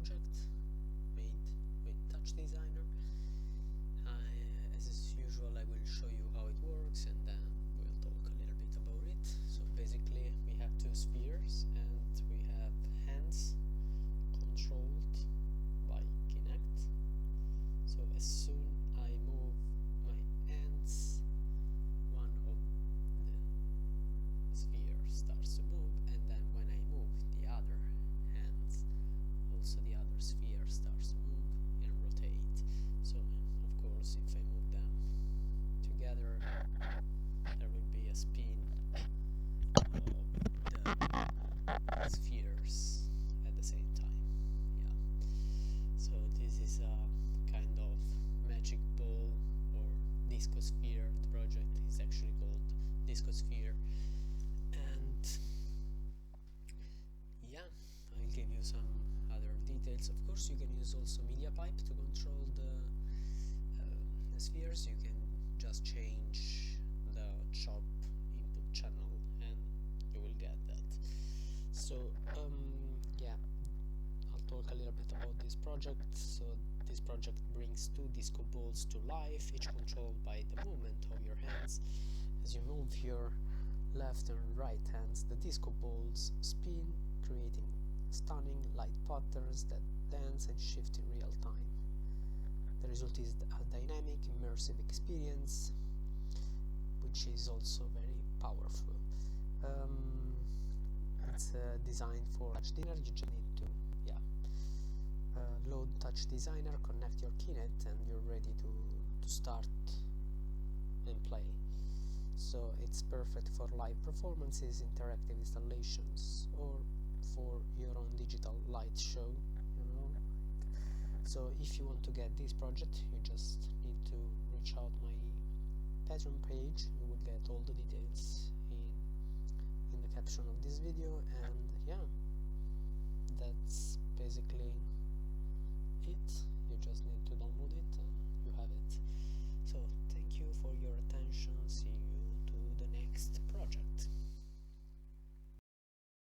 project made with Touch Designer. As is usual, I will show you how it works and then we'll talk a little bit about it. So basically we have two spheres and we have hands controlled by Kinect. So as soon I move my hands, one of the spheres starts to move, and then when I move the other hands, also the other sphere starts to move and rotate. So of course if I move them together there will be a spin of the spheres at the same time. Yeah. So this is a kind of magic ball or Discosphere. The project is actually called Discosphere, and yeah, I'll give you some other details. Of course you can use also MediaPipe to control the spheres. You can just change the chop input channel and you will get that. So yeah, I'll talk a little bit about this project. So this project brings two disco balls to life, each controlled by the movement of your hands. As you move your left and right hands, the disco balls spin, creating stunning light patterns that dance and shift in real time. The result is a dynamic, immersive experience, which is also very powerful. It's designed for Touch Designer. You just need to load Touch Designer, connect your Kinect, and you're ready to start and play. So it's perfect for live performances, interactive installations, or for your own digital light show, you know. So if you want to get this project, you just need to reach out my Patreon page. You will get all the details in the caption of this video, and yeah, that's basically it. You just need to download it and